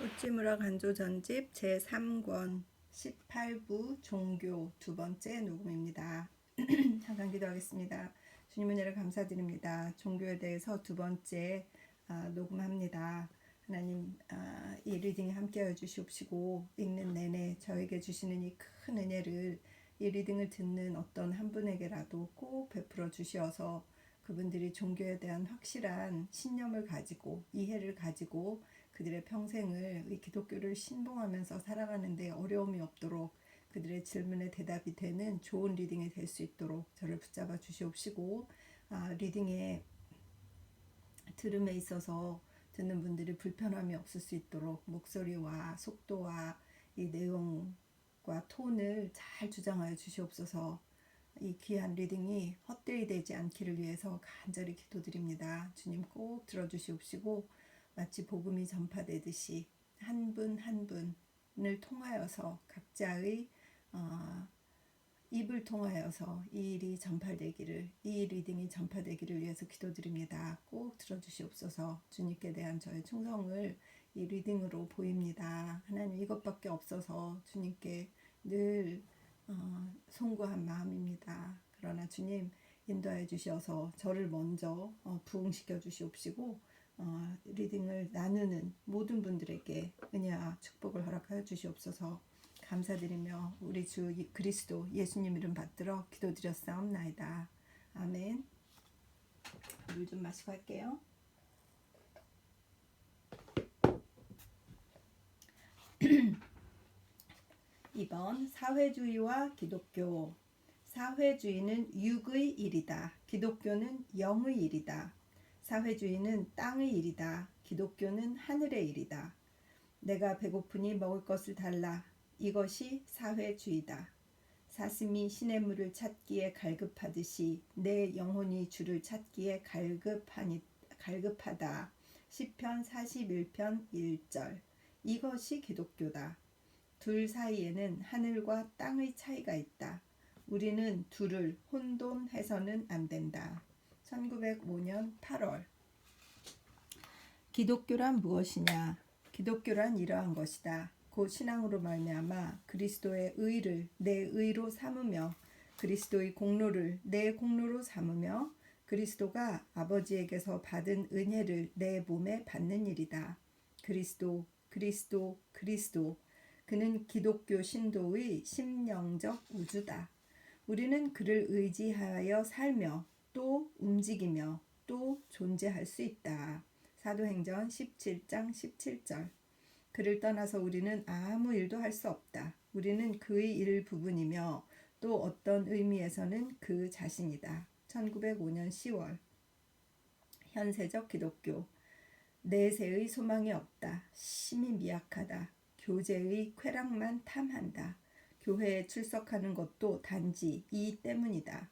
꽃지무라 간조전집 제3권 18부 종교 두 번째 녹음입니다. 잠깐 기도하겠습니다. 주님 은혜를 감사드립니다. 종교에 대해서 두 번째 녹음합니다. 하나님 이 리딩에 함께하여 주시옵시고 읽는 내내 저에게 주시는 이 큰 은혜를 이 리딩을 듣는 어떤 한 분에게라도 꼭 베풀어 주시어서 그분들이 종교에 대한 확실한 신념을 가지고 이해를 가지고 그들의 평생을 이 기독교를 신봉하면서 살아가는데 어려움이 없도록 그들의 질문에 대답이 되는 좋은 리딩이 될 수 있도록 저를 붙잡아 주시옵시고 리딩의 들음에 있어서 듣는 분들이 불편함이 없을 수 있도록 목소리와 속도와 이 내용과 톤을 잘 주장하여 주시옵소서. 이 귀한 리딩이 헛되이 되지 않기를 위해서 간절히 기도드립니다. 주님 꼭 들어주시옵시고 마치 복음이 전파되듯이 한 분 한 분을 통하여서 각자의 입을 통하여서 이 일이 전파되기를, 이 리딩이 전파되기를 위해서 기도드립니다. 꼭 들어주시옵소서. 주님께 대한 저의 충성을 이 리딩으로 보입니다. 하나님 이것밖에 없어서 주님께 늘 송구한 마음입니다. 그러나 주님 인도하여 주셔서 저를 먼저 부응시켜 주시옵시고 리딩을 나누는 모든 분들에게 은혜와 축복을 허락하여 주시옵소서. 감사드리며 우리 주 그리스도 예수님 이름 받들어 기도드렸사옵나이다. 아멘. 물 좀 마시고 할게요. 이번 사회주의와 기독교. 사회주의는 육의 일이다. 기독교는 영의 일이다. 사회주의는 땅의 일이다. 기독교는 하늘의 일이다. 내가 배고프니 먹을 것을 달라. 이것이 사회주의다. 사슴이 시냇물을 찾기에 갈급하듯이 내 영혼이 주를 찾기에 갈급하다. 시편 41편 1절. 이것이 기독교다. 둘 사이에는 하늘과 땅의 차이가 있다. 우리는 둘을 혼돈해서는 안 된다. 1905년 8월. 기독교란 무엇이냐? 기독교란 이러한 것이다. 곧 신앙으로 말미암아 그리스도의 의를 내 의로 삼으며 그리스도의 공로를 내 공로로 삼으며 그리스도가 아버지에게서 받은 은혜를 내 몸에 받는 일이다. 그리스도, 그리스도, 그리스도. 그는 기독교 신도의 심령적 우주다. 우리는 그를 의지하여 살며 또 움직이며 또 존재할 수 있다. 사도행전 17장 17절. 그를 떠나서 우리는 아무 일도 할 수 없다. 우리는 그의 일부분이며 또 어떤 의미에서는 그 자신이다. 1905년 10월. 현세적 기독교. 내세의 소망이 없다. 심히 미약하다. 교제의 쾌락만 탐한다. 교회에 출석하는 것도 단지 이 때문이다.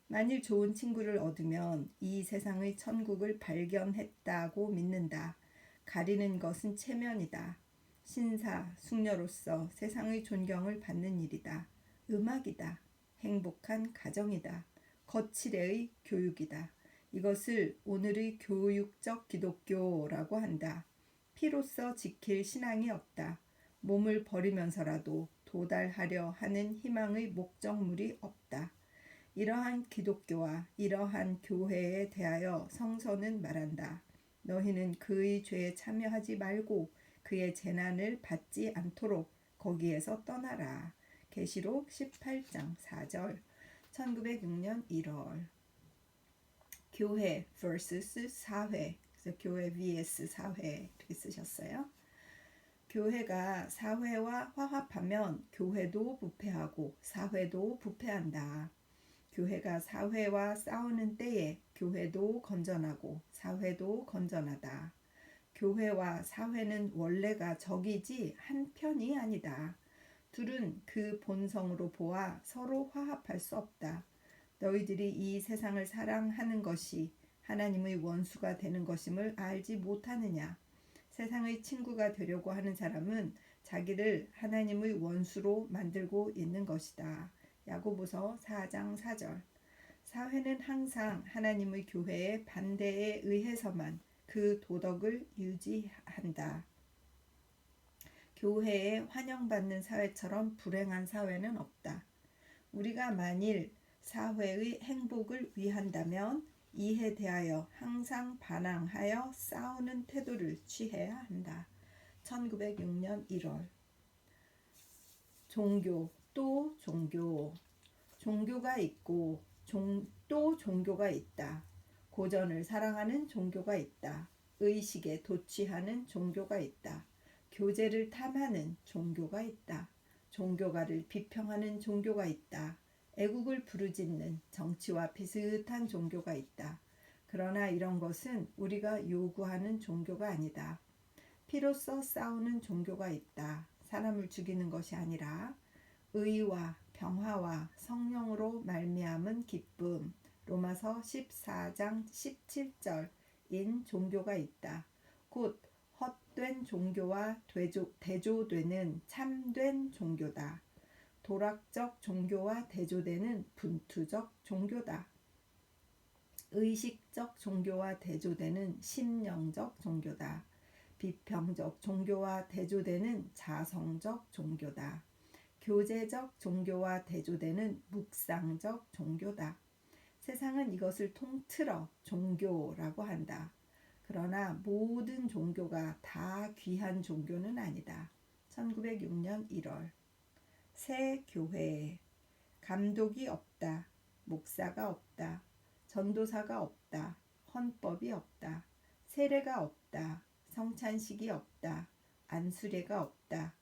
만일 좋은 친구를 얻으면 이 세상의 천국을 발견했다고 믿는다. 가리는 것은 체면이다. 신사, 숙녀로서 세상의 존경을 받는 일이다. 음악이다. 행복한 가정이다. 거칠애의 교육이다. 이것을 오늘의 교육적 기독교라고 한다. 피로써 지킬 신앙이 없다. 몸을 버리면서라도 도달하려 하는 희망의 목적물이 없다. 이러한 기독교와 이러한 교회에 대하여 성서는 말한다. 너희는 그의 죄에 참여하지 말고 그의 재난을 받지 않도록 거기에서 떠나라. 계시록 18장 4절. 1906년 1월. 교회 vs 사회. 그래서 교회 vs 사회 이렇게 쓰셨어요. 교회가 사회와 화합하면 교회도 부패하고 사회도 부패한다. 교회가 사회와 싸우는 때에 교회도 건전하고 사회도 건전하다. 교회와 사회는 원래가 적이지 한 편이 아니다. 둘은 그 본성으로 보아 서로 화합할 수 없다. 너희들이 이 세상을 사랑하는 것이 하나님의 원수가 되는 것임을 알지 못하느냐? 세상의 친구가 되려고 하는 사람은 자기를 하나님의 원수로 만들고 있는 것이다. 야고보서 4장 4절. 사회는 항상 하나님의 교회의 반대에 의해서만 그 도덕을 유지한다. 교회에 환영받는 사회처럼 불행한 사회는 없다. 우리가 만일 사회의 행복을 위한다면 이에 대하여 항상 반항하여 싸우는 태도를 취해야 한다. 1906년 1월. 종교, 또 종교. 종교가 있고 또 종교가 있다. 고전을 사랑하는 종교가 있다. 의식에 도취하는 종교가 있다. 교제를 탐하는 종교가 있다. 종교가를 비평하는 종교가 있다. 애국을 부르짖는 정치와 비슷한 종교가 있다. 그러나 이런 것은 우리가 요구하는 종교가 아니다. 피로써 싸우는 종교가 있다. 사람을 죽이는 것이 아니라 의와 평화와 성령으로 말미암은 기쁨. 로마서 14장 17절인 종교가 있다. 곧 헛된 종교와 대조되는 참된 종교다. 도락적 종교와 대조되는 분투적 종교다. 의식적 종교와 대조되는 심령적 종교다. 비평적 종교와 대조되는 자성적 종교다. 교제적 종교와 대조되는 묵상적 종교다. 세상은 이것을 통틀어 종교라고 한다. 그러나 모든 종교가 다 귀한 종교는 아니다. 1906년 1월. 새 교회. 감독이 없다. 목사가 없다. 전도사가 없다. 헌법이 없다. 세례가 없다. 성찬식이 없다. 안수례가 없다.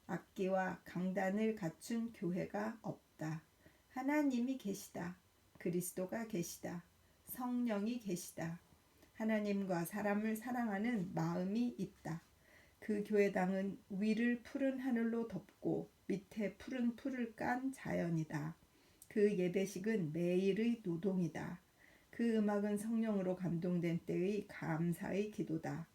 악기와 강단을 갖춘 교회가 없다. 하나님이 계시다. 그리스도가 계시다. 성령이 계시다. 하나님과 사람을 사랑하는 마음이 있다. 그 교회당은 위를 푸른 하늘로 덮고 밑에 푸른 풀을 깐 자연이다. 그 예배식은 매일의 노동이다. 그 음악은 성령으로 감동된 때의 감사의 기도다.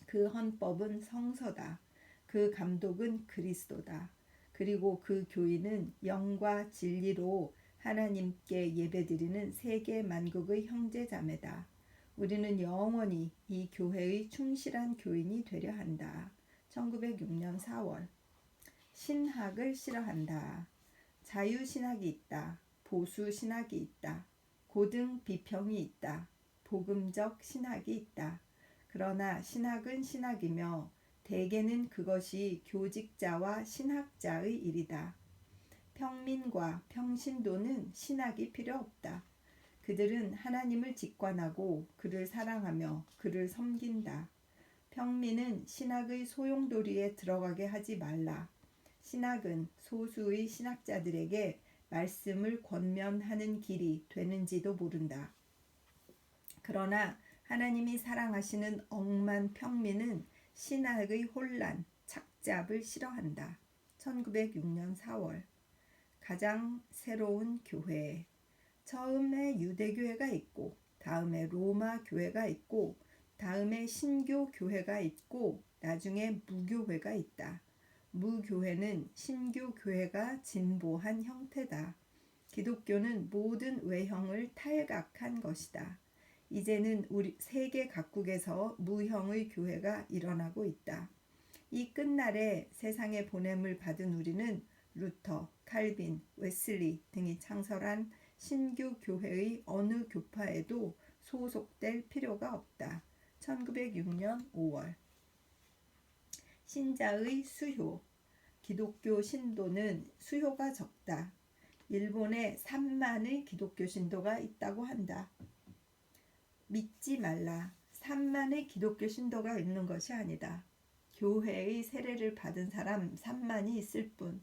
그 헌법은 성서다. 그 감독은 그리스도다. 그리고 그 교인은 영과 진리로 하나님께 예배드리는 세계 만국의 형제자매다. 우리는 영원히 이 교회의 충실한 교인이 되려 한다. 1906년 4월. 신학을 싫어한다. 자유신학이 있다. 보수신학이 있다. 고등 비평이 있다. 복음적 신학이 있다. 그러나 신학은 신학이며 대개는 그것이 교직자와 신학자의 일이다. 평민과 평신도는 신학이 필요 없다. 그들은 하나님을 직관하고 그를 사랑하며 그를 섬긴다. 평민은 신학의 소용돌이에 들어가게 하지 말라. 신학은 소수의 신학자들에게 말씀을 권면하는 길이 되는지도 모른다. 그러나 하나님이 사랑하시는 억만 평민은 신학의 혼란, 착잡을 싫어한다. 1906년 4월. 가장 새로운 교회. 처음에 유대교회가 있고 다음에 로마 교회가 있고 다음에 신교 교회가 있고 나중에 무교회가 있다. 무교회는 신교 교회가 진보한 형태다. 기독교는 모든 외형을 탈각한 것이다. 이제는 우리 세계 각국에서 무형의 교회가 일어나고 있다. 이 끝날에 세상에 보냄을 받은 우리는 루터, 칼빈, 웨슬리 등이 창설한 신교 교회의 어느 교파에도 소속될 필요가 없다. 1906년 5월. 신자의 수효. 기독교 신도는 수효가 적다. 일본에 3만의 기독교 신도가 있다고 한다. 믿지 말라. 3만의 기독교 신도가 있는 것이 아니다. 교회의 세례를 받은 사람 3만이 있을 뿐.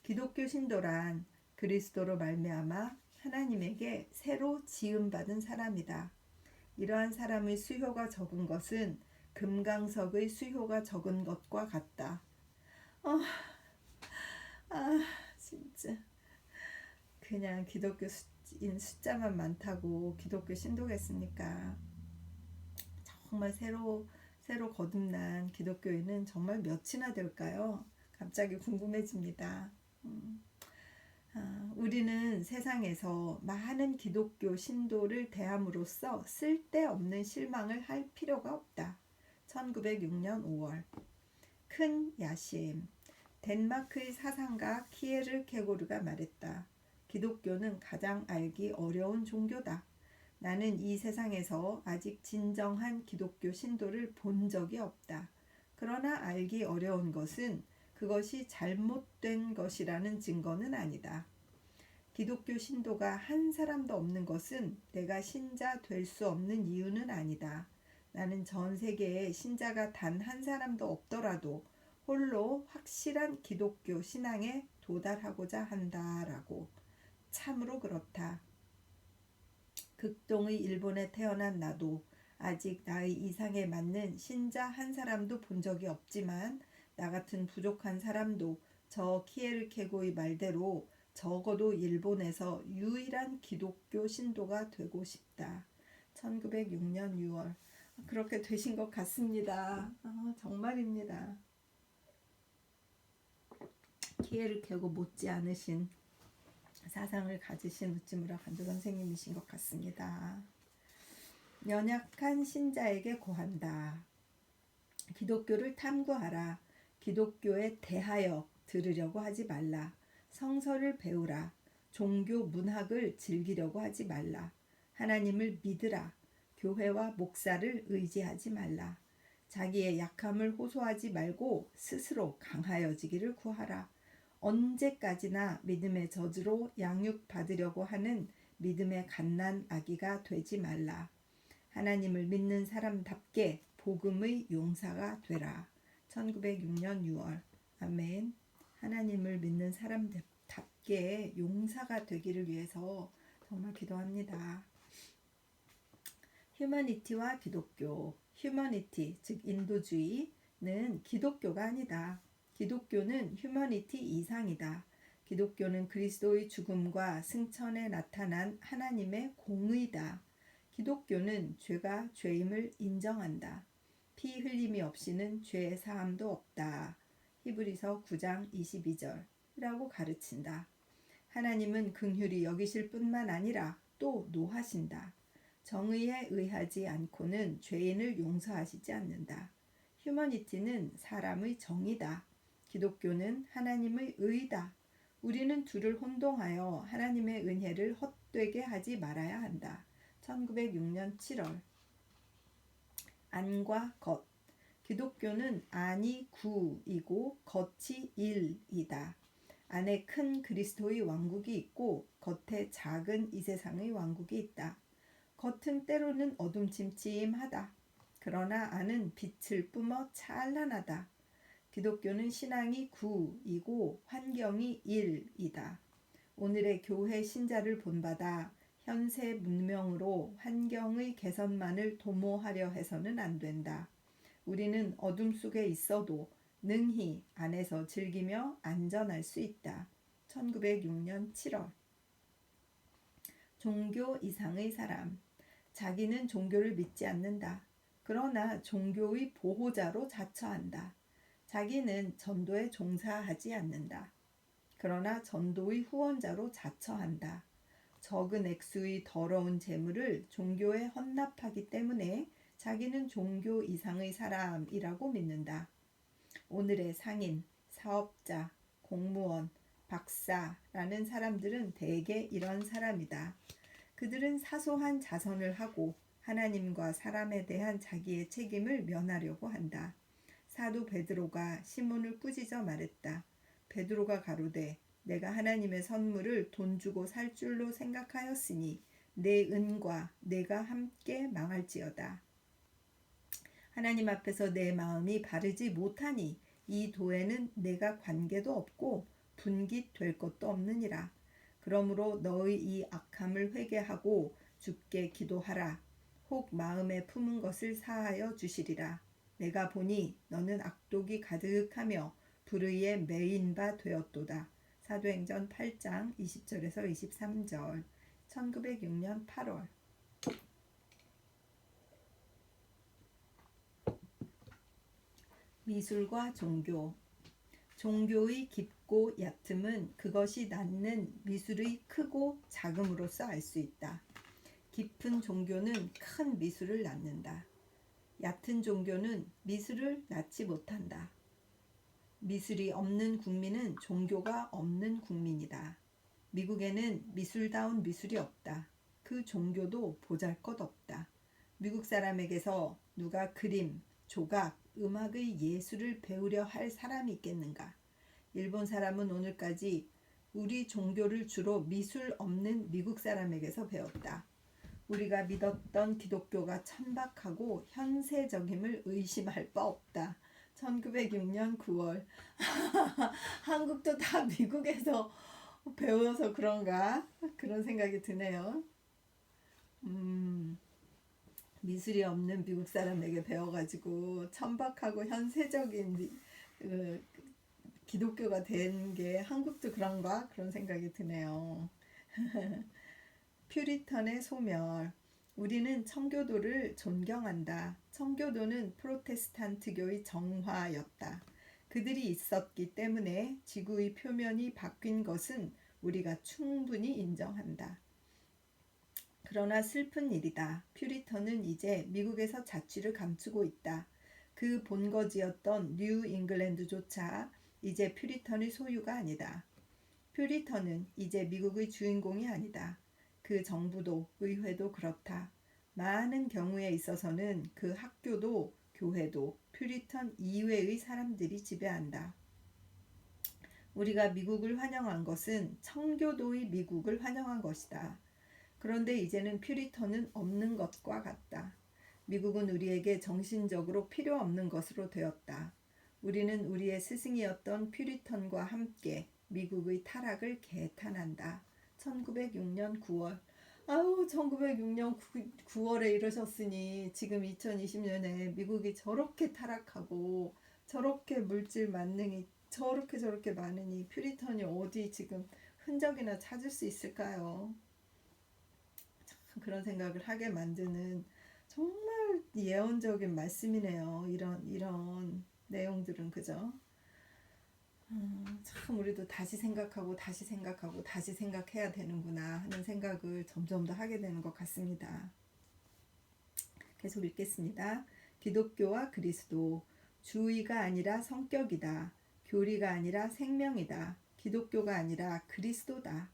기독교 신도란 그리스도로 말미암아 하나님에게 새로 지음받은 사람이다. 이러한 사람의 수효가 적은 것은 금강석의 수효가 적은 것과 같다. 진짜 그냥 기독교인 숫자만 많다고 기독교 신도겠습니까? 정말 새로 거듭난 기독교인은 정말 몇이나 될까요? 갑자기 궁금해집니다. 우리는 세상에서 많은 기독교 신도를 대함으로써 쓸데없는 실망을 할 필요가 없다. 1906년 5월. 큰 야심. 덴마크의 사상가 키에르 케고르가 말했다. 기독교는 가장 알기 어려운 종교다. 나는 이 세상에서 아직 진정한 기독교 신도를 본 적이 없다. 그러나 알기 어려운 것은 그것이 잘못된 것이라는 증거는 아니다. 기독교 신도가 한 사람도 없는 것은 내가 신자 될 수 없는 이유는 아니다. 나는 전 세계에 신자가 단 한 사람도 없더라도 홀로 확실한 기독교 신앙에 도달하고자 한다라고. 참으로 그렇다. 극동의 일본에 태어난 나도 아직 나의 이상에 맞는 신자 한 사람도 본 적이 없지만 나 같은 부족한 사람도 저 키에르케고의 말대로 적어도 일본에서 유일한 기독교 신도가 되고 싶다. 1906년 6월. 그렇게 되신 것 같습니다. 정말입니다. 키에르케고 못지 않으신 사상을 가지신 우찌무라 간조 선생님이신 것 같습니다. 연약한 신자에게 고한다. 기독교를 탐구하라. 기독교에 대하여 들으려고 하지 말라. 성서를 배우라. 종교 문학을 즐기려고 하지 말라. 하나님을 믿으라. 교회와 목사를 의지하지 말라. 자기의 약함을 호소하지 말고 스스로 강하여지기를 구하라. 언제까지나 믿음의 저주로 양육받으려고 하는 믿음의 갓난 아기가 되지 말라. 하나님을 믿는 사람답게 복음의 용사가 되라. 1906년 6월. 아멘. 하나님을 믿는 사람답게 용사가 되기를 위해서 정말 기도합니다. 휴머니티와 기독교. 휴머니티, 즉 인도주의는 기독교가 아니다. 기독교는 휴머니티 이상이다. 기독교는 그리스도의 죽음과 승천에 나타난 하나님의 공의다. 기독교는 죄가 죄임을 인정한다. 피 흘림이 없이는 죄 사함도 없다. 히브리서 9장 22절이라고 가르친다. 하나님은 긍휼히 여기실 뿐만 아니라 또 노하신다. 정의에 의하지 않고는 죄인을 용서하시지 않는다. 휴머니티는 사람의 정의다. 기독교는 하나님의 의다. 우리는 둘을 혼동하여 하나님의 은혜를 헛되게 하지 말아야 한다. 1906년 7월. 안과 겉. 기독교는 안이 구이고 겉이 일이다. 안에 큰 그리스도의 왕국이 있고 겉에 작은 이 세상의 왕국이 있다. 겉은 때로는 어둠침침하다. 그러나 안은 빛을 뿜어 찬란하다. 기독교는 신앙이 구이고 환경이 일이다. 오늘의 교회 신자를 본받아 현세 문명으로 환경의 개선만을 도모하려 해서는 안 된다. 우리는 어둠 속에 있어도 능히 안에서 즐기며 안전할 수 있다. 1906년 7월. 종교 이상의 사람. 자기는 종교를 믿지 않는다. 그러나 종교의 보호자로 자처한다. 자기는 전도에 종사하지 않는다. 그러나 전도의 후원자로 자처한다. 적은 액수의 더러운 재물을 종교에 헌납하기 때문에 자기는 종교 이상의 사람이라고 믿는다. 오늘의 상인, 사업자, 공무원, 박사라는 사람들은 대개 이런 사람이다. 그들은 사소한 자선을 하고 하나님과 사람에 대한 자기의 책임을 면하려고 한다. 사도 베드로가 시몬을 꾸짖어 말했다. 베드로가 가로되 내가 하나님의 선물을 돈 주고 살 줄로 생각하였으니 내 은과 내가 함께 망할지어다. 하나님 앞에서 내 마음이 바르지 못하니 이 도에는 내가 관계도 없고 분깃될 것도 없느니라. 그러므로 너의 이 악함을 회개하고 주께 기도하라. 혹 마음에 품은 것을 사하여 주시리라. 내가 보니 너는 악독이 가득하며 불의에 매인 바 되었도다. 사도행전 8장 20절에서 23절. 1906년 8월. 미술과 종교. 종교의 깊고 얕음은 그것이 낳는 미술의 크고 작음으로써 알 수 있다. 깊은 종교는 큰 미술을 낳는다. 얕은 종교는 미술을 낳지 못한다. 미술이 없는 국민은 종교가 없는 국민이다. 미국에는 미술다운 미술이 없다. 그 종교도 보잘것없다. 미국 사람에게서 누가 그림, 조각, 음악의 예술을 배우려 할 사람이 있겠는가? 일본 사람은 오늘까지 우리 종교를 주로 미술 없는 미국 사람에게서 배웠다. 우리가 믿었던 기독교가 천박하고 현세적임을 의심할 바 없다. 1906년 9월. 한국도 다 미국에서 배워서 그런가? 그런 생각이 드네요. 미술이 없는 미국 사람에게 배워가지고 천박하고 현세적인 기독교가 된 게 한국도 그런가? 그런 생각이 드네요. 퓨리턴의 소멸. 우리는 청교도를 존경한다. 청교도는 프로테스탄트교의 정화였다. 그들이 있었기 때문에 지구의 표면이 바뀐 것은 우리가 충분히 인정한다. 그러나 슬픈 일이다. 퓨리턴은 이제 미국에서 자취를 감추고 있다. 그 본거지였던 뉴 잉글랜드조차 이제 퓨리턴의 소유가 아니다. 퓨리턴은 이제 미국의 주인공이 아니다. 그 정부도 의회도 그렇다. 많은 경우에 있어서는 그 학교도 교회도 퓨리턴 이외의 사람들이 지배한다. 우리가 미국을 환영한 것은 청교도의 미국을 환영한 것이다. 그런데 이제는 퓨리턴은 없는 것과 같다. 미국은 우리에게 정신적으로 필요 없는 것으로 되었다. 우리는 우리의 스승이었던 퓨리턴과 함께 미국의 타락을 개탄한다. 1906년 9월. 아우, 1906년 9월에 이러셨으니 지금 2020년에 미국이 저렇게 타락하고 저렇게 물질 만능이 저렇게 많으니 퓨리턴이 어디 지금 흔적이나 찾을 수 있을까요? 참 그런 생각을 하게 만드는 정말 예언적인 말씀이네요. 이런 내용들은 그죠? 참 우리도 다시 생각하고 다시 생각해야 되는구나 하는 생각을 점점 더 하게 되는 것 같습니다. 계속 읽겠습니다. 기독교와 그리스도. 주의가 아니라 성격이다. 교리가 아니라 생명이다. 기독교가 아니라 그리스도다.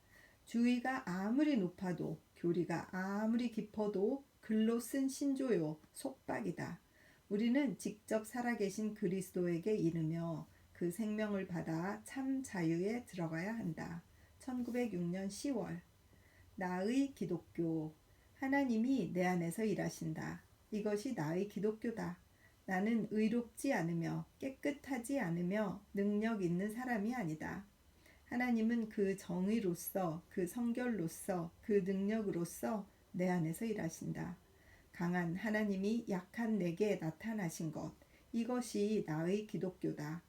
주의가 아무리 높아도 교리가 아무리 깊어도 글로 쓴 신조요, 속박이다. 우리는 직접 살아계신 그리스도에게 이르며 그 생명을 받아 참 자유에 들어가야 한다. 1906년 10월. 나의 기독교. 하나님이 내 안에서 일하신다. 이것이 나의 기독교다. 나는 의롭지 않으며 깨끗하지 않으며 능력 있는 사람이 아니다. 하나님은 그 정의로서, 그 성결로서, 그 능력으로서 내 안에서 일하신다. 강한 하나님이 약한 내게 나타나신 것. 이것이 나의 기독교다.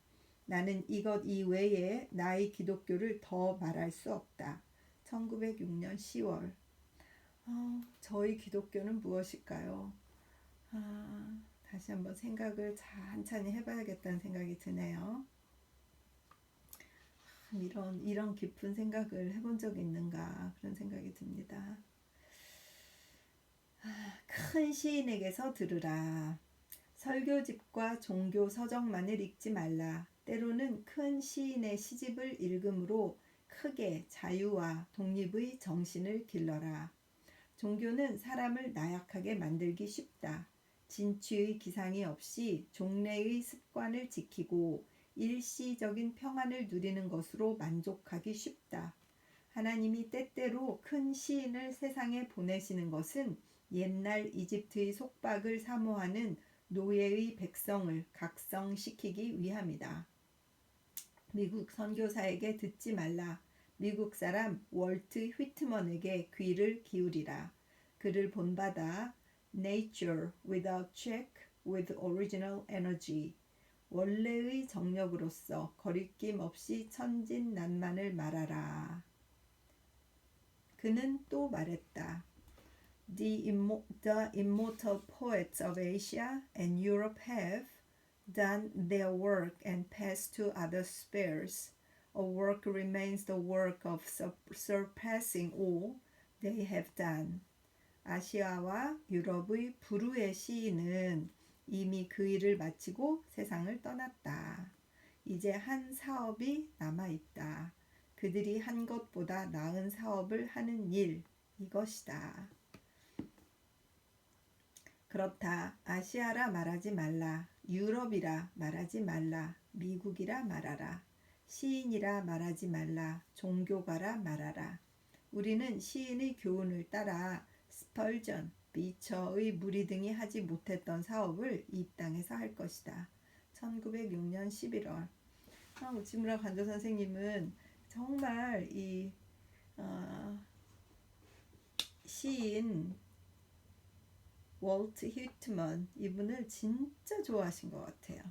나는 이것 이외에 나의 기독교를 더 말할 수 없다. 1906년 10월. 저희 기독교는 무엇일까요? 다시 한번 생각을 찬찬히 해봐야겠다는 생각이 드네요. 이런 깊은 생각을 해본 적이 있는가 그런 생각이 듭니다. 큰 시인에게서 들으라. 설교집과 종교 서적만을 읽지 말라. 때로는 큰 시인의 시집을 읽음으로 크게 자유와 독립의 정신을 길러라. 종교는 사람을 나약하게 만들기 쉽다. 진취의 기상이 없이 종래의 습관을 지키고 일시적인 평안을 누리는 것으로 만족하기 쉽다. 하나님이 때때로 큰 시인을 세상에 보내시는 것은 옛날 이집트의 속박을 사모하는 노예의 백성을 각성시키기 위함이다. 미국 선교사에게 듣지 말라. 미국 사람 월트 휘트먼에게 귀를 기울이라. 그를 본받아 Nature without check with original energy. 원래의 정력으로서 거리낌 없이 천진난만을 말하라. 그는 또 말했다. The immortal poets of Asia and Europe have done their work and passed to other spheres. A work remains the work of surpassing all they have done. 아시아와 유럽의 불후의 시인은 이미 그 일을 마치고 세상을 떠났다. 이제 한 사업이 남아있다. 그들이 한 것보다 나은 사업을 하는 일, 이것이다. 그렇다. 아시아라 말하지 말라. 유럽이라 말하지 말라. 미국이라 말하라. 시인이라 말하지 말라. 종교가라 말하라. 우리는 시인의 교훈을 따라 스펄전, 비처의 무리 등이 하지 못했던 사업을 이 땅에서 할 것이다. 1906년 11월. 우치무라 관조 선생님은 정말 이 시인 월트 히트먼 이분을 진짜 좋아하신 것 같아요.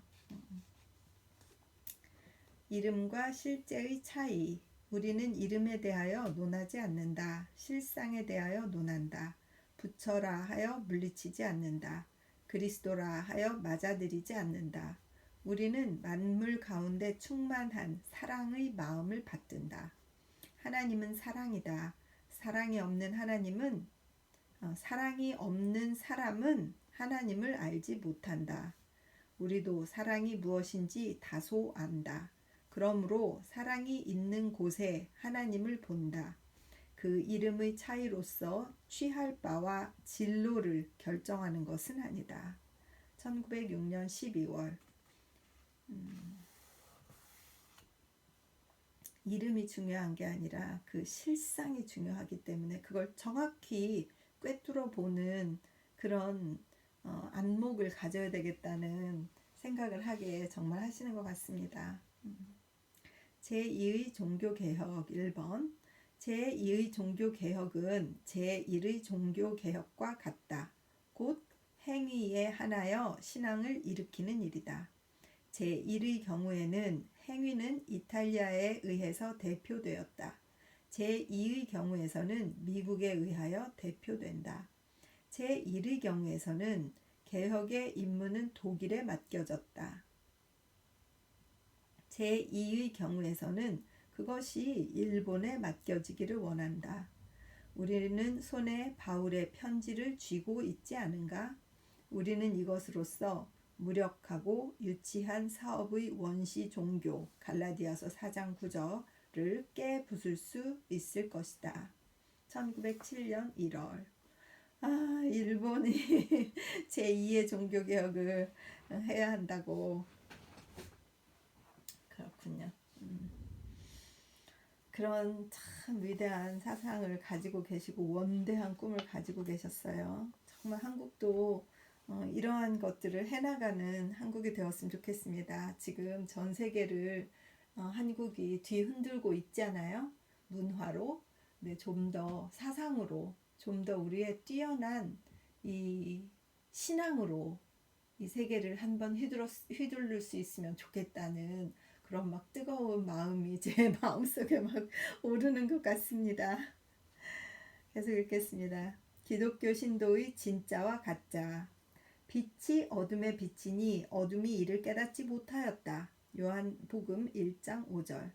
이름과 실제의 차이. 우리는 이름에 대하여 논하지 않는다. 실상에 대하여 논한다. 부처라 하여 물리치지 않는다. 그리스도라 하여 맞아들이지 않는다. 우리는 만물 가운데 충만한 사랑의 마음을 받든다. 하나님은 사랑이다. 사랑이 없는 사람은 하나님을 알지 못한다. 우리도 사랑이 무엇인지 다소 안다. 그러므로 사랑이 있는 곳에 하나님을 본다. 그 이름의 차이로서 취할 바와 진로를 결정하는 것은 아니다. 1906년 12월. 이름이 중요한 게 아니라 그 실상이 중요하기 때문에 그걸 정확히 꿰뚫어 보는 그런 안목을 가져야 되겠다는 생각을 하게 정말 하시는 것 같습니다. 제2의 종교개혁 1번. 제2의 종교개혁은 제1의 종교개혁과 같다. 곧 행위에 한하여 신앙을 일으키는 일이다. 제1의 경우에는 행위는 이탈리아에 의해서 대표되었다. 제2의 경우에서는 미국에 의하여 대표된다. 제1의 경우에서는 개혁의 임무는 독일에 맡겨졌다. 제2의 경우에서는 그것이 일본에 맡겨지기를 원한다. 우리는 손에 바울의 편지를 쥐고 있지 않은가? 우리는 이것으로써 무력하고 유치한 사업의 원시 종교 갈라디아서 4장 9절을 깨부술 수 있을 것이다. 1907년 1월. 일본이 제2의 종교개혁을 해야 한다고. 그렇군요. 그런 참 위대한 사상을 가지고 계시고 원대한 꿈을 가지고 계셨어요. 정말 한국도 이러한 것들을 해나가는 한국이 되었으면 좋겠습니다. 지금 전 세계를 한국이 뒤흔들고 있잖아요. 문화로, 네, 좀 더 사상으로, 좀 더 우리의 뛰어난 이 신앙으로 이 세계를 한번 휘두를 수 있으면 좋겠다는 그런 막 뜨거운 마음이 제 마음속에 막 오르는 것 같습니다. 계속 읽겠습니다. 기독교 신도의 진짜와 가짜. 빛이 어둠에 비치니 어둠이 이를 깨닫지 못하였다. 요한복음 1장 5절.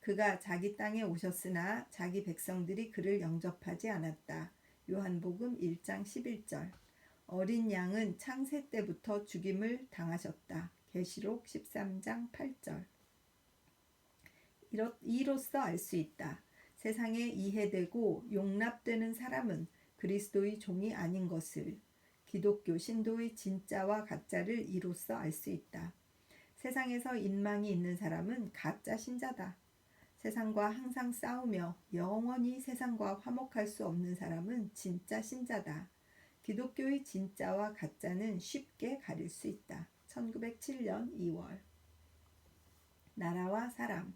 그가 자기 땅에 오셨으나 자기 백성들이 그를 영접하지 않았다. 요한복음 1장 11절. 어린 양은 창세 때부터 죽임을 당하셨다. 계시록 13장 8절. 이로써 알 수 있다. 세상에 이해되고 용납되는 사람은 그리스도의 종이 아닌 것을. 기독교 신도의 진짜와 가짜를 이로써 알 수 있다. 세상에서 인망이 있는 사람은 가짜 신자다. 세상과 항상 싸우며 영원히 세상과 화목할 수 없는 사람은 진짜 신자다. 기독교의 진짜와 가짜는 쉽게 가릴 수 있다. 1907년 2월. 나라와 사람.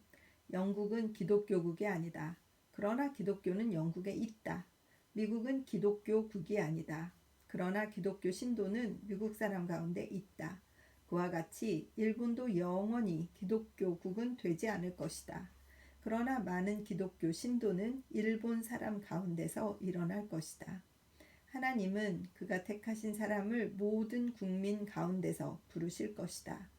영국은 기독교국이 아니다. 그러나 기독교는 영국에 있다. 미국은 기독교국이 아니다. 그러나 기독교 신도는 미국 사람 가운데 있다. 그와 같이 일본도 영원히 기독교국은 되지 않을 것이다. 그러나 많은 기독교 신도는 일본 사람 가운데서 일어날 것이다. 하나님은 그가 택하신 사람을 모든 국민 가운데서 부르실 것이다.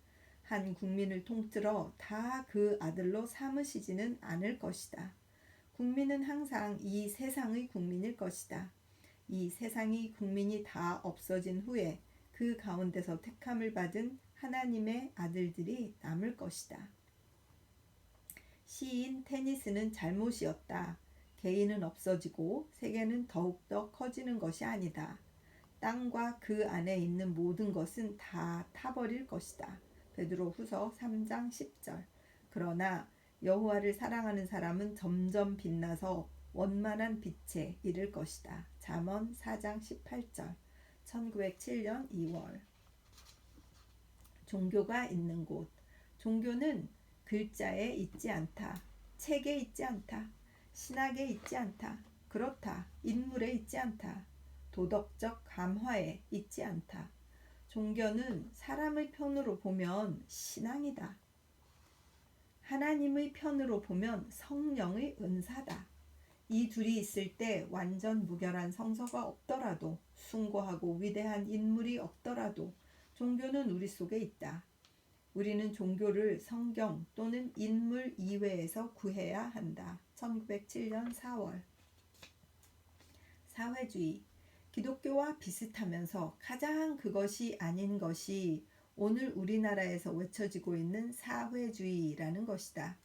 한 국민을 통틀어 다 그 아들로 삼으시지는 않을 것이다. 국민은 항상 이 세상의 국민일 것이다. 이 세상의 국민이 다 없어진 후에 그 가운데서 택함을 받은 하나님의 아들들이 남을 것이다. 시인 테니스는 잘못이었다. 개인은 없어지고 세계는 더욱더 커지는 것이 아니다. 땅과 그 안에 있는 모든 것은 다 타버릴 것이다. 베드로후서 3장 10절. 그러나 여호와를 사랑하는 사람은 점점 빛나서 원만한 빛에 이를 것이다. 잠언 4장 18절. 1907년 2월. 종교가 있는 곳. 종교는 글자에 있지 않다. 책에 있지 않다. 신학에 있지 않다. 그렇다. 인물에 있지 않다. 도덕적 감화에 있지 않다. 종교는 사람의 편으로 보면 신앙이다. 하나님의 편으로 보면 성령의 은사다. 이 둘이 있을 때 완전 무결한 성서가 없더라도, 숭고하고 위대한 인물이 없더라도 종교는 우리 속에 있다. 우리는 종교를 성경 또는 인물 이외에서 구해야 한다. 1907년 4월. 사회주의. 기독교와 비슷하면서 가장 그것이 아닌 것이 오늘 우리나라에서 외쳐지고 있는 사회주의라는 것이다.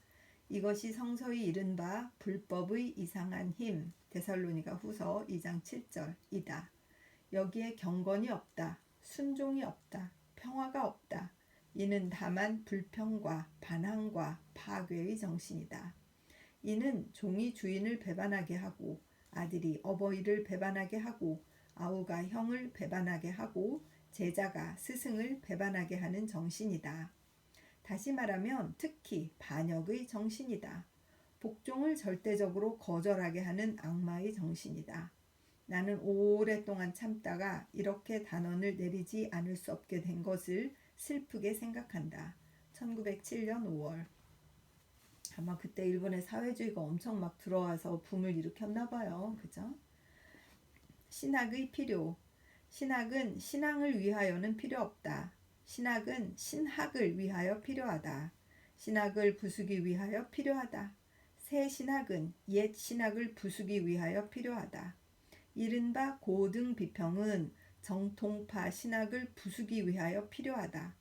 이것이 성서의 이른바 불법의 이상한 힘, 데살로니가 후서 2장 7절이다. 여기에 경건이 없다. 순종이 없다. 평화가 없다. 이는 다만 불평과 반항과 파괴의 정신이다. 이는 종이 주인을 배반하게 하고, 아들이 어버이를 배반하게 하고, 아우가 형을 배반하게 하고, 제자가 스승을 배반하게 하는 정신이다. 다시 말하면 특히 반역의 정신이다. 복종을 절대적으로 거절하게 하는 악마의 정신이다. 나는 오랫동안 참다가 이렇게 단언을 내리지 않을 수 없게 된 것을 슬프게 생각한다. 1907년 5월. 아마 그때 일본의 사회주의가 엄청 막 들어와서 붐을 일으켰나 봐요. 그죠? 신학의 필요. 신학은 신앙을 위하여는 필요 없다. 신학은 신학을 위하여 필요하다. 신학을 부수기 위하여 필요하다. 새 신학은 옛 신학을 부수기 위하여 필요하다. 이른바 고등 비평은 정통파 신학을 부수기 위하여 필요하다.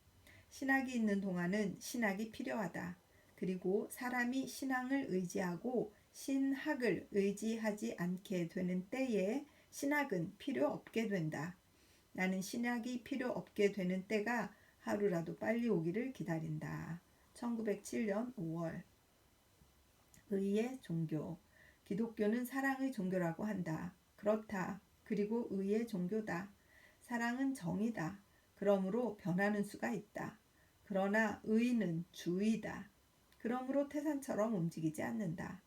신학이 있는 동안은 신학이 필요하다. 그리고 사람이 신앙을 의지하고 신학을 의지하지 않게 되는 때에 신학은 필요 없게 된다. 나는 신학이 필요 없게 되는 때가 하루라도 빨리 오기를 기다린다. 1907년 5월. 의의 종교. 기독교는 사랑의 종교라고 한다. 그렇다. 그리고 의의 종교다. 사랑은 정이다. 그러므로 변하는 수가 있다. 그러나 의는 주의다. 그러므로 태산처럼 움직이지 않는다.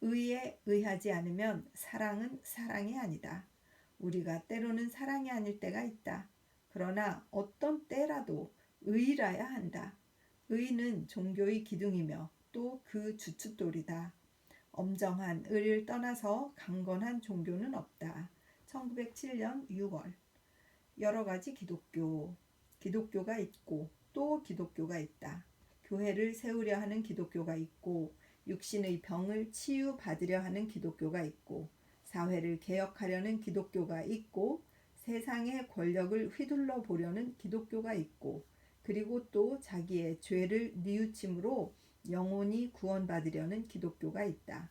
의에 의하지 않으면 사랑은 사랑이 아니다. 우리가 때로는 사랑이 아닐 때가 있다. 그러나 어떤 때라도 의라야 한다. 의는 종교의 기둥이며 또 그 주춧돌이다. 엄정한 의를 떠나서 강건한 종교는 없다. 1907년 6월. 여러 가지 기독교가 있고 또 기독교가 있다. 교회를 세우려 하는 기독교가 있고, 육신의 병을 치유받으려 하는 기독교가 있고, 사회를 개혁하려는 기독교가 있고, 세상의 권력을 휘둘러 보려는 기독교가 있고, 그리고 또 자기의 죄를 뉘우침으로 영혼이 구원받으려는 기독교가 있다.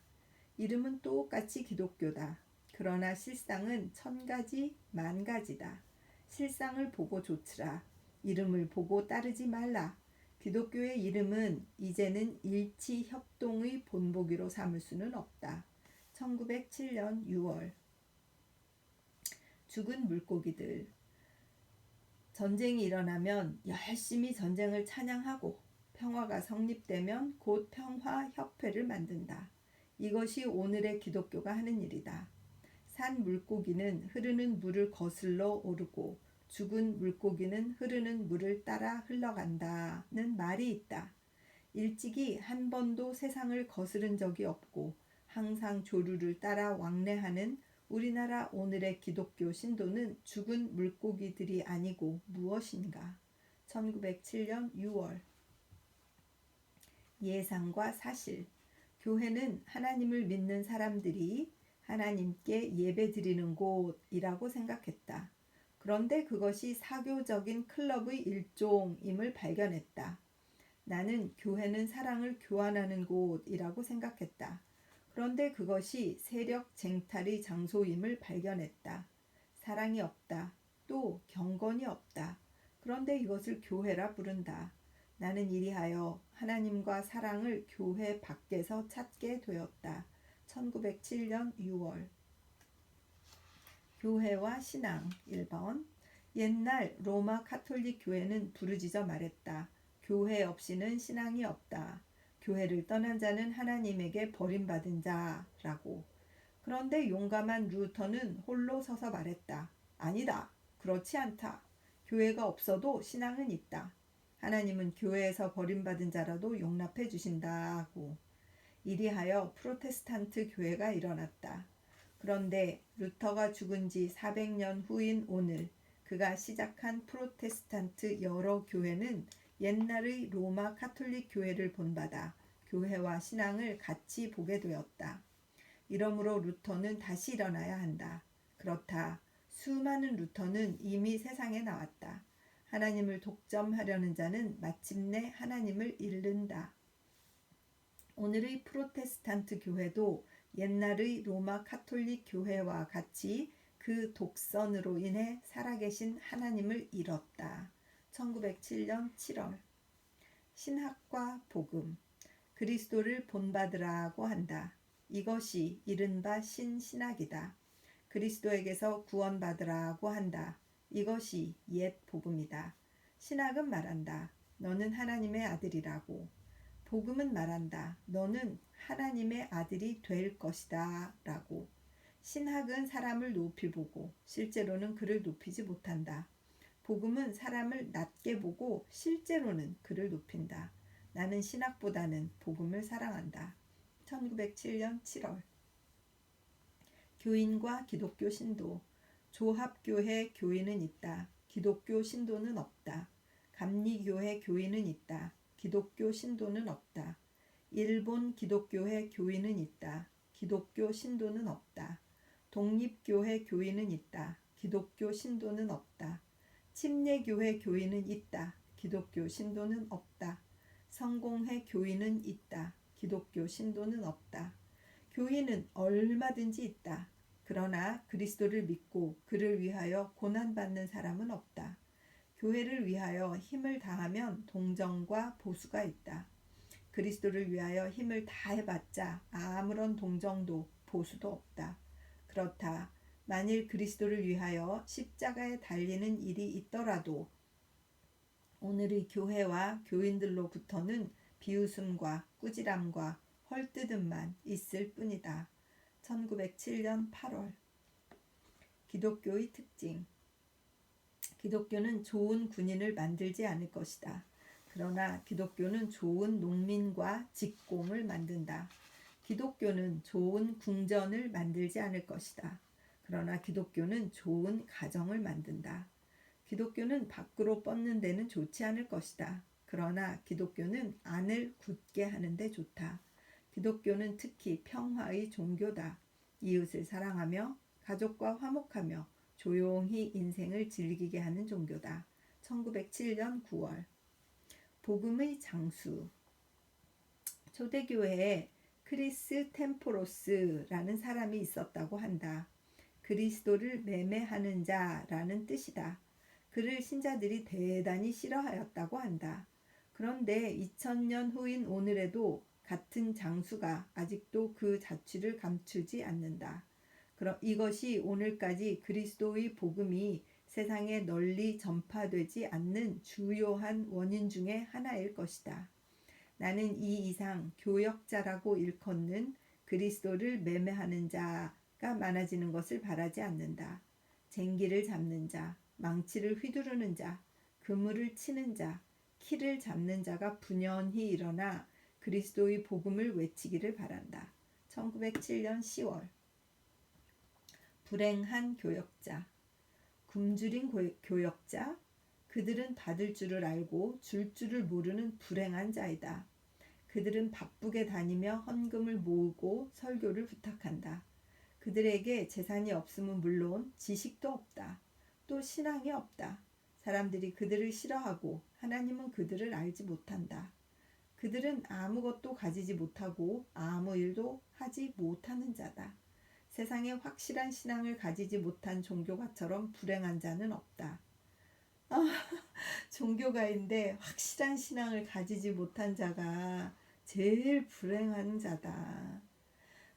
이름은 똑같이 기독교다. 그러나 실상은 천가지 만가지다. 실상을 보고 좇으라. 이름을 보고 따르지 말라. 기독교의 이름은 이제는 일치협동의 본보기로 삼을 수는 없다. 1907년 6월. 죽은 물고기들. 전쟁이 일어나면 열심히 전쟁을 찬양하고, 평화가 성립되면 곧 평화협회를 만든다. 이것이 오늘의 기독교가 하는 일이다. 산 물고기는 흐르는 물을 거슬러 오르고, 죽은 물고기는 흐르는 물을 따라 흘러간다는 말이 있다. 일찍이 한 번도 세상을 거스른 적이 없고 항상 조류를 따라 왕래하는 우리나라 오늘의 기독교 신도는 죽은 물고기들이 아니고 무엇인가? 1907년 6월. 예상과 사실. 교회는 하나님을 믿는 사람들이 하나님께 예배드리는 곳이라고 생각했다. 그런데 그것이 사교적인 클럽의 일종임을 발견했다. 나는 교회는 사랑을 교환하는 곳이라고 생각했다. 그런데 그것이 세력 쟁탈의 장소임을 발견했다. 사랑이 없다. 또 경건이 없다. 그런데 이것을 교회라 부른다. 나는 이리하여 하나님과 사랑을 교회 밖에서 찾게 되었다. 1907년 6월. 교회와 신앙 1번. 옛날 로마 카톨릭 교회는 부르짖어 말했다. 교회 없이는 신앙이 없다. 교회를 떠난 자는 하나님에게 버림받은 자라고. 그런데 용감한 루터는 홀로 서서 말했다. 아니다. 그렇지 않다. 교회가 없어도 신앙은 있다. 하나님은 교회에서 버림받은 자라도 용납해 주신다고. 이리하여 프로테스탄트 교회가 일어났다. 그런데 루터가 죽은 지 400년 후인 오늘 그가 시작한 프로테스탄트 여러 교회는 옛날의 로마 카톨릭 교회를 본받아 교회와 신앙을 같이 보게 되었다. 이러므로 루터는 다시 일어나야 한다. 그렇다. 수많은 루터는 이미 세상에 나왔다. 하나님을 독점하려는 자는 마침내 하나님을 잃는다. 오늘의 프로테스탄트 교회도 옛날의 로마 카톨릭 교회와 같이 그 독선으로 인해 살아계신 하나님을 잃었다. 1907년 7월. 신학과 복음. 그리스도를 본받으라고 한다. 이것이 이른바 신신학이다. 그리스도에게서 구원받으라고 한다. 이것이 옛 복음이다. 신학은 말한다. 너는 하나님의 아들이라고. 복음은 말한다. 너는 하나님의 아들이 될 것이다. 라고. 신학은 사람을 높이 보고 실제로는 그를 높이지 못한다. 복음은 사람을 낮게 보고 실제로는 그를 높인다. 나는 신학보다는 복음을 사랑한다. 1907년 7월. 교인과 기독교 신도. 조합교회 교인은 있다. 기독교 신도는 없다. 감리교회 교인은 있다. 기독교 신도는 없다. 일본 기독교회 교인은 있다. 기독교 신도는 없다. 독립교회 교인은 있다. 기독교 신도는 없다. 침례교회 교인은 있다. 기독교 신도는 없다. 성공회 교인은 있다. 기독교 신도는 없다. 교인은 얼마든지 있다. 그러나 그리스도를 믿고 그를 위하여 고난받는 사람은 없다. 교회를 위하여 힘을 다하면 동정과 보수가 있다. 그리스도를 위하여 힘을 다해봤자 아무런 동정도 보수도 없다. 그렇다. 만일 그리스도를 위하여 십자가에 달리는 일이 있더라도 오늘의 교회와 교인들로부터는 비웃음과 꾸지람과 헐뜯음만 있을 뿐이다. 1907년 8월. 기독교의 특징. 기독교는 좋은 군인을 만들지 않을 것이다. 그러나 기독교는 좋은 농민과 직공을 만든다. 기독교는 좋은 궁전을 만들지 않을 것이다. 그러나 기독교는 좋은 가정을 만든다. 기독교는 밖으로 뻗는 데는 좋지 않을 것이다. 그러나 기독교는 안을 굳게 하는 데 좋다. 기독교는 특히 평화의 종교다. 이웃을 사랑하며 가족과 화목하며 조용히 인생을 즐기게 하는 종교다. 1907년 9월. 복음의 장수. 초대교회에 크리스 템포로스라는 사람이 있었다고 한다. 그리스도를 매매하는 자라는 뜻이다. 그를 신자들이 대단히 싫어하였다고 한다. 그런데 2000년 후인 오늘에도 같은 장수가 아직도 그 자취를 감추지 않는다. 이것이 오늘까지 그리스도의 복음이 세상에 널리 전파되지 않는 주요한 원인 중에 하나일 것이다. 나는 이 이상 교역자라고 일컫는 그리스도를 매매하는 자가 많아지는 것을 바라지 않는다. 쟁기를 잡는 자, 망치를 휘두르는 자, 그물을 치는 자, 키를 잡는 자가 분연히 일어나 그리스도의 복음을 외치기를 바란다. 1907년 10월. 불행한 교역자. 굶주린 교역자. 그들은 받을 줄을 알고 줄 줄을 모르는 불행한 자이다. 그들은 바쁘게 다니며 헌금을 모으고 설교를 부탁한다. 그들에게 재산이 없음은 물론 지식도 없다. 또 신앙이 없다. 사람들이 그들을 싫어하고 하나님은 그들을 알지 못한다. 그들은 아무것도 가지지 못하고 아무 일도 하지 못하는 자다. 세상에 확실한 신앙을 가지지 못한 종교가처럼 불행한 자는 없다. 종교가인데 확실한 신앙을 가지지 못한 자가 제일 불행한 자다.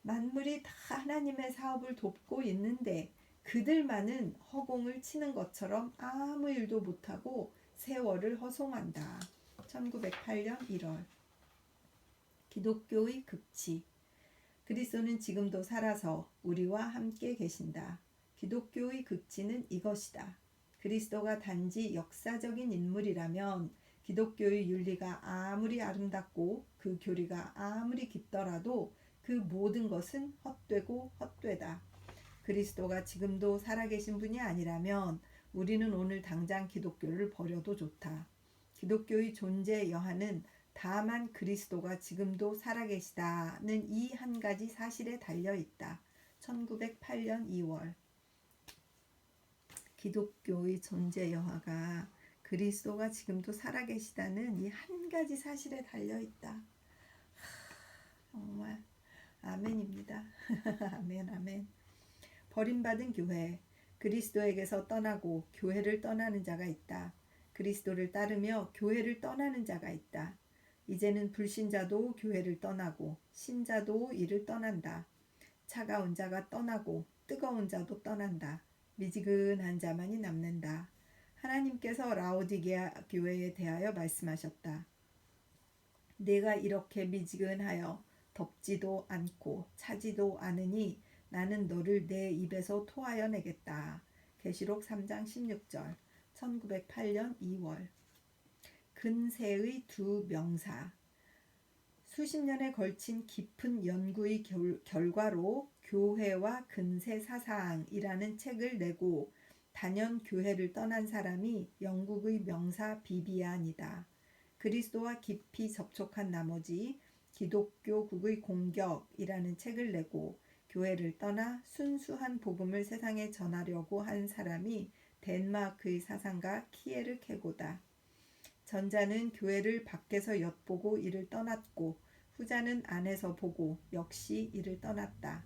만물이 다 하나님의 사업을 돕고 있는데 그들만은 허공을 치는 것처럼 아무 일도 못하고 세월을 허송한다. 1908년 1월. 기독교의 극치. 그리스도는 지금도 살아서 우리와 함께 계신다. 기독교의 극치는 이것이다. 그리스도가 단지 역사적인 인물이라면 기독교의 윤리가 아무리 아름답고 그 교리가 아무리 깊더라도 그 모든 것은 헛되고 헛되다. 그리스도가 지금도 살아계신 분이 아니라면 우리는 오늘 당장 기독교를 버려도 좋다. 기독교의 존재 여하는 다만 그리스도가 지금도 살아계시다는 이 한 가지 사실에 달려있다. 1908년 2월. 기독교의 존재 여하가 그리스도가 지금도 살아계시다는 이 한 가지 사실에 달려있다. 정말 아멘입니다. 아멘 아멘. 버림받은 교회. 그리스도에게서 떠나고 교회를 떠나는 자가 있다. 그리스도를 따르며 교회를 떠나는 자가 있다. 이제는 불신자도 교회를 떠나고 신자도 이를 떠난다. 차가운 자가 떠나고 뜨거운 자도 떠난다. 미지근한 자만이 남는다. 하나님께서 라오디게아 교회에 대하여 말씀하셨다. 내가 이렇게 미지근하여 덥지도 않고 차지도 않으니 나는 너를 내 입에서 토하여 내겠다. 계시록 3장 16절. 1908년 2월. 근세의 두 명사. 수십 년에 걸친 깊은 연구의 결과로 교회와 근세 사상이라는 책을 내고 단연 교회를 떠난 사람이 영국의 명사 비비안이다. 그리스도와 깊이 접촉한 나머지 기독교국의 공격이라는 책을 내고 교회를 떠나 순수한 복음을 세상에 전하려고 한 사람이 덴마크의 사상가 키에르케고다. 전자는 교회를 밖에서 엿보고 이를 떠났고 후자는 안에서 보고 역시 이를 떠났다.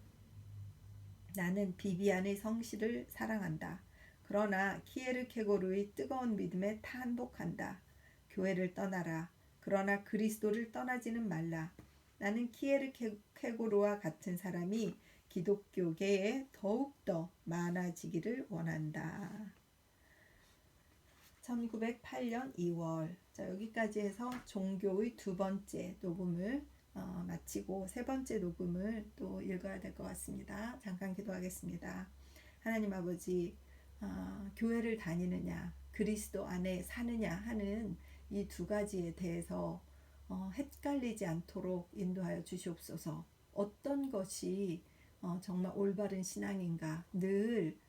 나는 비비안의 성실을 사랑한다. 그러나 키에르케고르의 뜨거운 믿음에 탄복한다. 교회를 떠나라. 그러나 그리스도를 떠나지는 말라. 나는 키에르케고르와 같은 사람이 기독교계에 더욱더 많아지기를 원한다. 1908년 2월. 자, 여기까지 해서 종교의 두 번째 녹음을 마치고 세 번째 녹음을 또 읽어야 될 것 같습니다. 잠깐 기도하겠습니다. 하나님 아버지, 교회를 다니느냐 그리스도 안에 사느냐 하는 이 두 가지에 대해서 헷갈리지 않도록 인도하여 주시옵소서. 어떤 것이 정말 올바른 신앙인가 늘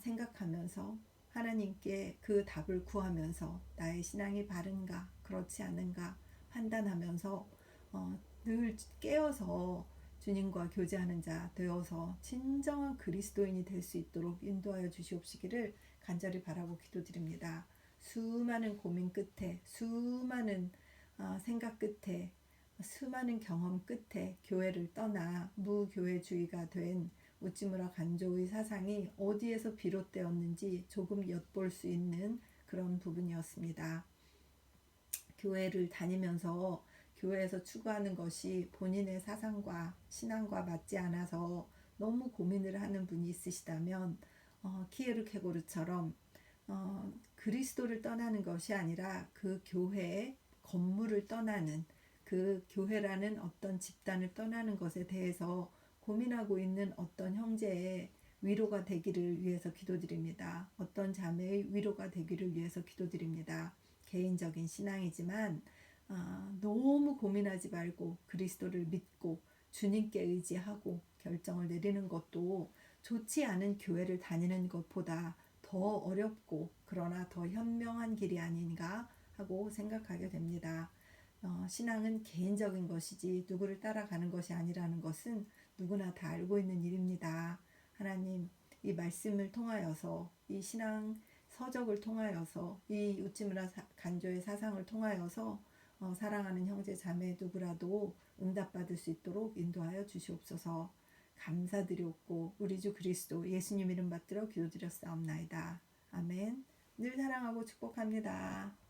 생각하면서 하나님께 그 답을 구하면서 나의 신앙이 바른가 그렇지 않은가 판단하면서 늘 깨어서 주님과 교제하는 자 되어서 진정한 그리스도인이 될 수 있도록 인도하여 주시옵시기를 간절히 바라고 기도드립니다. 수많은 고민 끝에 수많은 생각 끝에 수많은 경험 끝에 교회를 떠나 무교회주의가 된 우찌무라 간조의 사상이 어디에서 비롯되었는지 조금 엿볼 수 있는 그런 부분이었습니다. 교회를 다니면서 교회에서 추구하는 것이 본인의 사상과 신앙과 맞지 않아서 너무 고민을 하는 분이 있으시다면 키에르케고르처럼 그리스도를 떠나는 것이 아니라 그 교회의 건물을 떠나는 그 교회라는 어떤 집단을 떠나는 것에 대해서 고민하고 있는 어떤 형제의 위로가 되기를 위해서 기도드립니다. 어떤 자매의 위로가 되기를 위해서 기도드립니다. 개인적인 신앙이지만 너무 고민하지 말고 그리스도를 믿고 주님께 의지하고 결정을 내리는 것도 좋지 않은 교회를 다니는 것보다 더 어렵고 그러나 더 현명한 길이 아닌가 하고 생각하게 됩니다. 신앙은 개인적인 것이지 누구를 따라가는 것이 아니라는 것은 누구나 다 알고 있는 일입니다. 하나님, 이 말씀을 통하여서 이 신앙 서적을 통하여서 이 웃지마라 간조의 사상을 통하여서 사랑하는 형제 자매 누구라도 응답받을 수 있도록 인도하여 주시옵소서. 감사드리옵고 우리 주 그리스도 예수님 이름 받들어 기도드렸사옵나이다. 아멘. 늘 사랑하고 축복합니다.